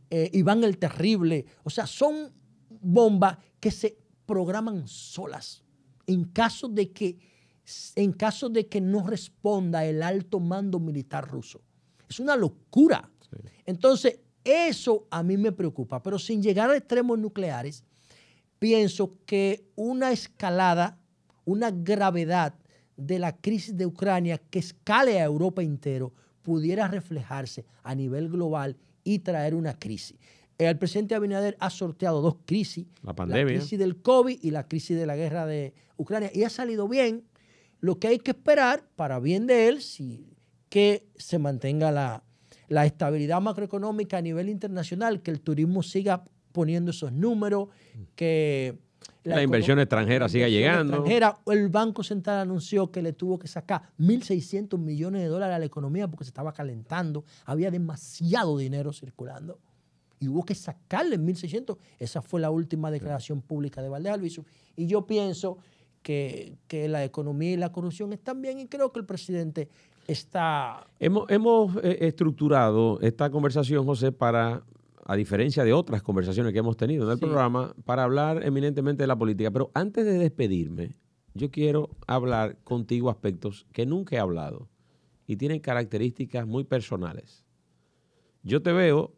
Iván el Terrible. O sea, son bombas que se programan solas en caso de que no responda el alto mando militar ruso. Es una locura. Sí. Entonces, eso a mí me preocupa, pero sin llegar a extremos nucleares, pienso que una escalada, una gravedad de la crisis de Ucrania que escale a Europa entero pudiera reflejarse a nivel global y traer una crisis. El presidente Abinader ha sorteado dos crisis, la pandemia, la crisis del COVID y la crisis de la guerra de Ucrania, y ha salido bien. Lo que hay que esperar, para bien de él, que se mantenga la estabilidad macroeconómica a nivel internacional, que el turismo siga poniendo esos números, que la inversión extranjera siga llegando. El Banco Central anunció que le tuvo que sacar 1.600 millones de dólares a la economía porque se estaba calentando, había demasiado dinero circulando y hubo que sacarle 1.600. Esa fue la última declaración pública de Valdés Albizu. Y yo pienso que la economía y la corrupción están bien y creo que el presidente está... Hemos estructurado esta conversación, José, a diferencia de otras conversaciones que hemos tenido en el programa, para hablar eminentemente de la política. Pero antes de despedirme, yo quiero hablar contigo aspectos que nunca he hablado y tienen características muy personales. Yo te veo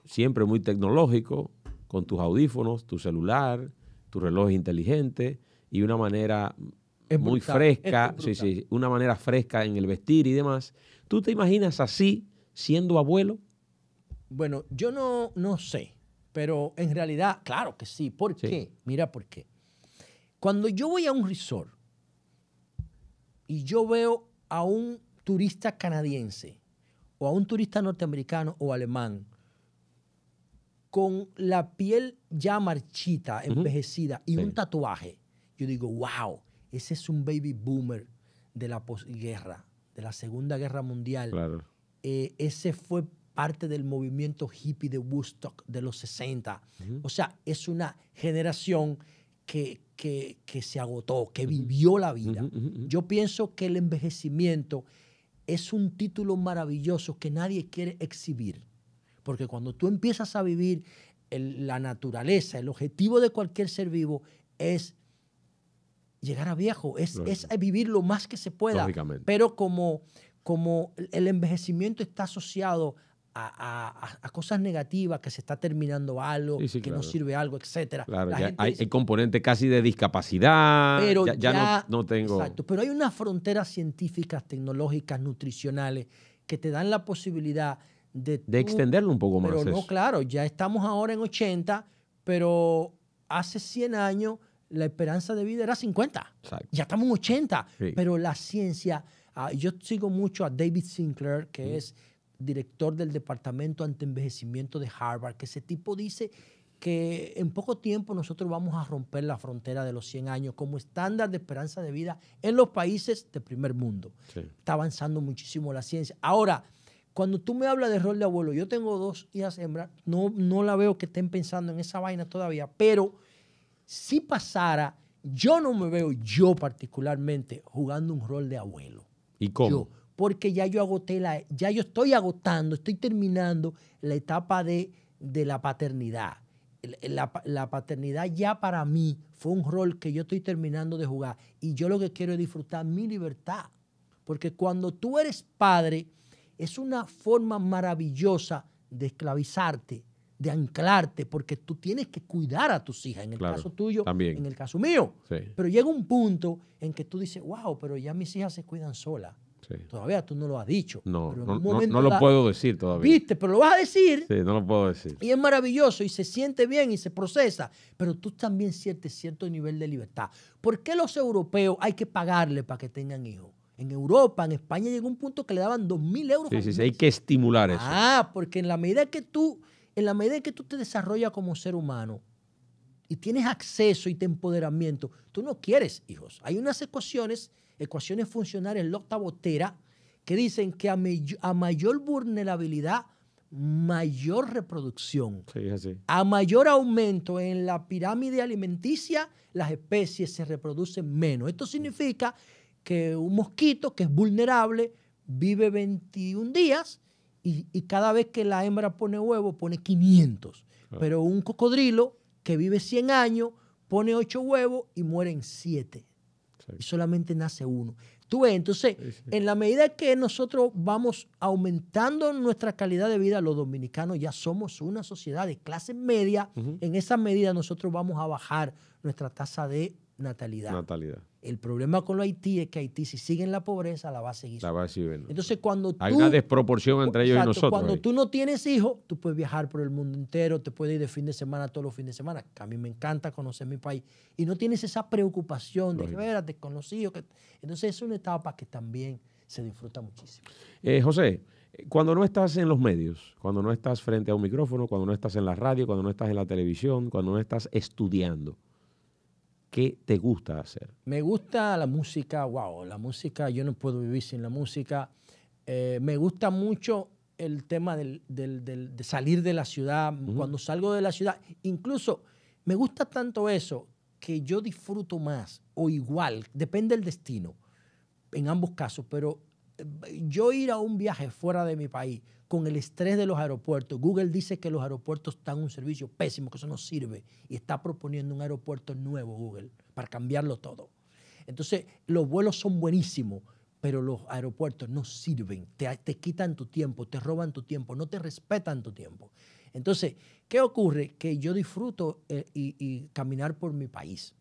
siempre muy tecnológico, con tus audífonos, tu celular, tu reloj inteligente y una manera muy fresca, una manera fresca en el vestir y demás. ¿Tú te imaginas así siendo abuelo? Bueno, yo no sé, pero en realidad, claro que sí. ¿Por qué? Mira por qué. Cuando yo voy a un resort y yo veo a un turista canadiense o a un turista norteamericano o alemán con la piel ya marchita, envejecida y un tatuaje, yo digo, wow, ese es un baby boomer de la posguerra, de la Segunda Guerra Mundial. Claro. Ese fue parte del movimiento hippie de Woodstock de los 60. O sea, es una generación que se agotó, que vivió la vida. Yo pienso que el envejecimiento es un título maravilloso que nadie quiere exhibir. Porque cuando tú empiezas a vivir la naturaleza, el objetivo de cualquier ser vivo es llegar a viejo, es vivir lo más que se pueda. Pero como el envejecimiento está asociado a cosas negativas, que se está terminando algo, que no sirve algo, etc. Claro, hay componente casi de discapacidad, pero ya no tengo... Exacto, pero hay unas fronteras científicas, tecnológicas, nutricionales, que te dan la posibilidad de extenderlo un poco más. Pero no, claro, ya estamos ahora en 80, pero hace 100 años la esperanza de vida era 50. Exacto. Ya estamos en 80, sí. Pero la ciencia... yo sigo mucho a David Sinclair, que es director del Departamento Antienvejecimiento de Harvard, que ese tipo dice que en poco tiempo nosotros vamos a romper la frontera de los 100 años como estándar de esperanza de vida en los países del primer mundo. Sí. Está avanzando muchísimo la ciencia. Ahora, cuando tú me hablas de rol de abuelo, yo tengo 2 hijas hembras, no la veo que estén pensando en esa vaina todavía, pero si pasara, yo no me veo yo particularmente jugando un rol de abuelo. ¿Y cómo? Porque ya yo estoy terminando la etapa de la paternidad. La paternidad ya para mí fue un rol que yo estoy terminando de jugar y yo lo que quiero es disfrutar mi libertad. Porque cuando tú eres padre, es una forma maravillosa de esclavizarte, de anclarte, porque tú tienes que cuidar a tus hijas, en el caso tuyo, también. En el caso mío. Sí. Pero llega un punto en que tú dices, wow, pero ya mis hijas se cuidan solas. Sí. Todavía tú no lo has dicho. No, pero no lo puedo decir todavía. ¿Viste? Pero lo vas a decir. Sí, no lo puedo decir. Y es maravilloso y se siente bien y se procesa. Pero tú también sientes cierto nivel de libertad. ¿Por qué los europeos hay que pagarle para que tengan hijos? En Europa, en España, llegó un punto que le daban 2.000 euros. Sí, hay que estimular eso. Porque en la medida que tú te desarrollas como ser humano y tienes acceso y te empoderamiento, tú no quieres hijos. Hay unas ecuaciones funcionales, Lotta-Botera, que dicen que a mayor vulnerabilidad, mayor reproducción. Sí, es así. A mayor aumento en la pirámide alimenticia, las especies se reproducen menos. Esto significa que un mosquito que es vulnerable vive 21 días y cada vez que la hembra pone huevo pone 500. Claro. Pero un cocodrilo que vive 100 años pone 8 huevos y mueren 7. Sí. Y solamente nace uno. Tú ves, entonces, en la medida que nosotros vamos aumentando nuestra calidad de vida, los dominicanos ya somos una sociedad de clase media. En esa medida nosotros vamos a bajar nuestra tasa de natalidad. El problema con los Haití es que Haití, si sigue en la pobreza, la va a seguir. Entonces, cuando hay una desproporción entre ellos y nosotros. Cuando tú no tienes hijos, tú puedes viajar por el mundo entero, te puedes ir de fin de semana todos los fines de semana, que a mí me encanta conocer mi país, y no tienes esa preocupación de que, espérate, con los hijos. Entonces, es una etapa que también se disfruta muchísimo. José, cuando no estás en los medios, cuando no estás frente a un micrófono, cuando no estás en la radio, cuando no estás en la televisión, cuando no estás estudiando, ¿qué te gusta hacer? Me gusta la música, la música, yo no puedo vivir sin la música. Me gusta mucho el tema de salir de la ciudad. Cuando salgo de la ciudad, incluso me gusta tanto eso que yo disfruto más o igual, depende del destino, en ambos casos, pero yo ir a un viaje fuera de mi país con el estrés de los aeropuertos. Google dice que los aeropuertos dan un servicio pésimo, que eso no sirve, y está proponiendo un aeropuerto nuevo, Google, para cambiarlo todo. Entonces, los vuelos son buenísimos, pero los aeropuertos no sirven, te quitan tu tiempo, te roban tu tiempo, no te respetan tu tiempo. Entonces, ¿qué ocurre? Que yo disfruto y caminar por mi país.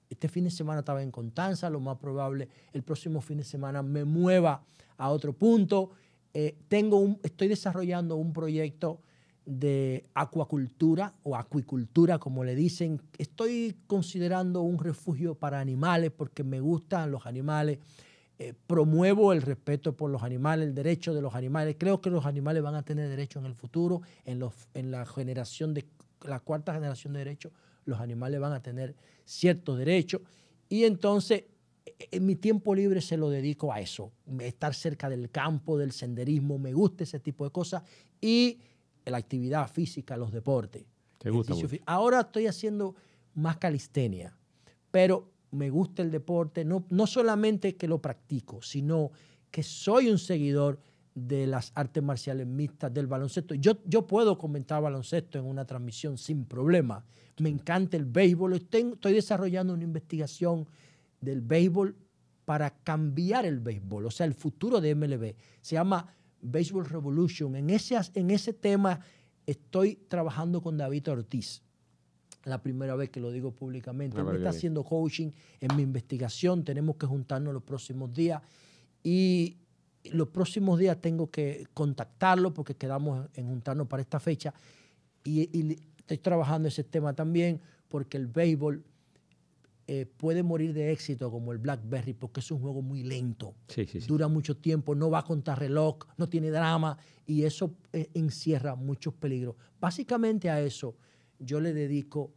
Este fin de semana estaba en Constanza, lo más probable el próximo fin de semana me mueva a otro punto. Estoy desarrollando un proyecto de acuacultura o acuicultura, como le dicen. Estoy considerando un refugio para animales porque me gustan los animales. promuevo el respeto por los animales, el derecho de los animales. Creo que los animales van a tener derechos en el futuro, en la generación de la cuarta generación de derechos, los animales van a tener ciertos derechos. Y entonces, en mi tiempo libre se lo dedico a eso, estar cerca del campo, del senderismo, me gusta ese tipo de cosas, y la actividad física, los deportes. ¿Te gusta mucho? Ahora estoy haciendo más calistenia, pero me gusta el deporte, no solamente que lo practico, sino que soy un seguidor de las artes marciales mixtas, del baloncesto. Yo puedo comentar baloncesto en una transmisión sin problema. Me encanta el béisbol. Estoy desarrollando una investigación del béisbol para cambiar el béisbol, o sea, el futuro de MLB. Se llama Baseball Revolution. En ese tema estoy trabajando con David Ortiz. La primera vez que lo digo públicamente. Él me está haciendo coaching en mi investigación. Tenemos que juntarnos los próximos días. Y los próximos días tengo que contactarlo porque quedamos en juntarnos para esta fecha. Y estoy trabajando ese tema también porque el béisbol puede morir de éxito como el Blackberry porque es un juego muy lento. Sí. Dura mucho tiempo, no va contra reloj, no tiene drama y eso encierra muchos peligros. Básicamente a eso yo le dedico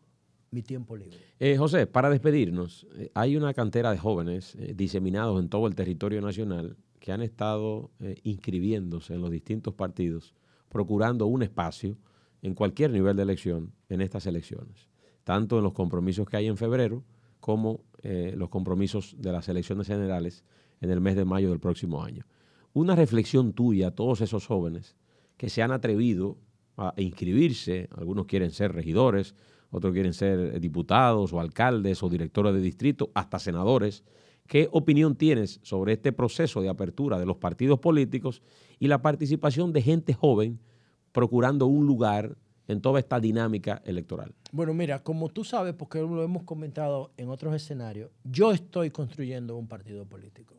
mi tiempo libre. José, para despedirnos, hay una cantera de jóvenes diseminados en todo el territorio nacional que han estado inscribiéndose en los distintos partidos, procurando un espacio en cualquier nivel de elección en estas elecciones, tanto en los compromisos que hay en febrero como los compromisos de las elecciones generales en el mes de mayo del próximo año. Una reflexión tuya a todos esos jóvenes que se han atrevido a inscribirse, algunos quieren ser regidores, otros quieren ser diputados o alcaldes o directores de distrito, hasta senadores. ¿Qué opinión tienes sobre este proceso de apertura de los partidos políticos y la participación de gente joven procurando un lugar en toda esta dinámica electoral? Bueno, mira, como tú sabes, porque lo hemos comentado en otros escenarios, yo estoy construyendo un partido político.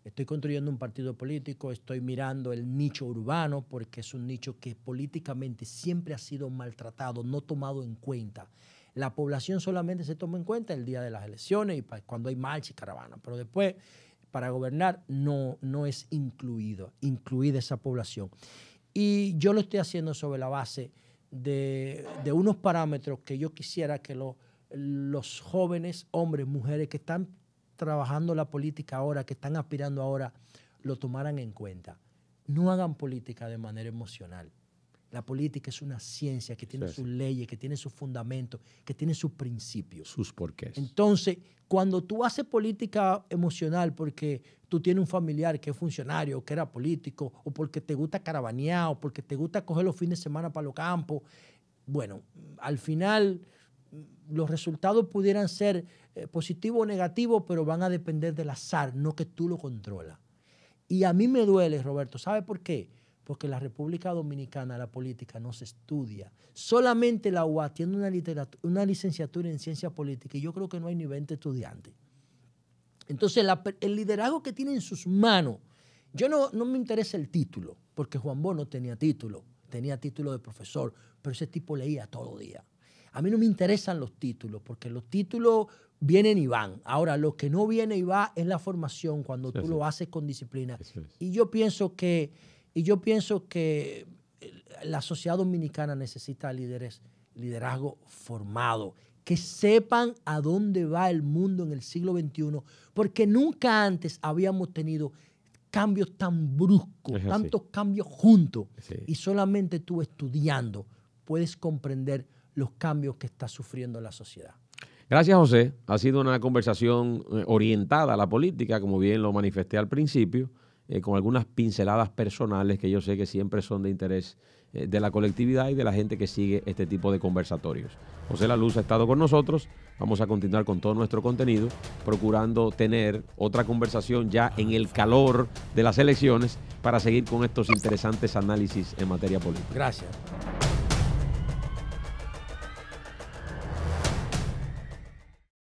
Estoy construyendo un partido político, estoy mirando el nicho urbano porque es un nicho que políticamente siempre ha sido maltratado, no tomado en cuenta. La población solamente se toma en cuenta el día de las elecciones y cuando hay marcha y caravana, pero después para gobernar no es incluida esa población. Y yo lo estoy haciendo sobre la base de unos parámetros que yo quisiera que los jóvenes, hombres, mujeres que están trabajando la política ahora, que están aspirando ahora, lo tomaran en cuenta. No hagan política de manera emocional. La política es una ciencia que tiene sus leyes, que tiene sus fundamentos, que tiene sus principios. Sus porqués. Entonces, cuando tú haces política emocional porque tú tienes un familiar que es funcionario, que era político, o porque te gusta caravanear, o porque te gusta coger los fines de semana para los campos, bueno, al final los resultados pudieran ser positivos o negativos, pero van a depender del azar, no que tú lo controlas. Y a mí me duele, Roberto, ¿sabe por qué? Porque en la República Dominicana la política no se estudia. Solamente la UAS tiene una licenciatura en ciencia política y yo creo que no hay ni 20 estudiantes. Entonces, el liderazgo que tiene en sus manos, yo no me interesa el título, porque Juan Bono tenía título de profesor, pero ese tipo leía todo el día. A mí no me interesan los títulos, porque los títulos vienen y van. Ahora, lo que no viene y va es la formación cuando tú lo haces con disciplina. Y yo pienso que la sociedad dominicana necesita liderazgo formado, que sepan a dónde va el mundo en el siglo XXI, porque nunca antes habíamos tenido cambios tan bruscos, tantos cambios juntos, y solamente tú estudiando puedes comprender los cambios que está sufriendo la sociedad. Gracias, José. Ha sido una conversación orientada a la política, como bien lo manifesté al principio, con algunas pinceladas personales que yo sé que siempre son de interés de la colectividad y de la gente que sigue este tipo de conversatorios. José La Luz ha estado con nosotros. Vamos a continuar con todo nuestro contenido, procurando tener otra conversación ya en el calor de las elecciones para seguir con estos interesantes análisis en materia política. Gracias.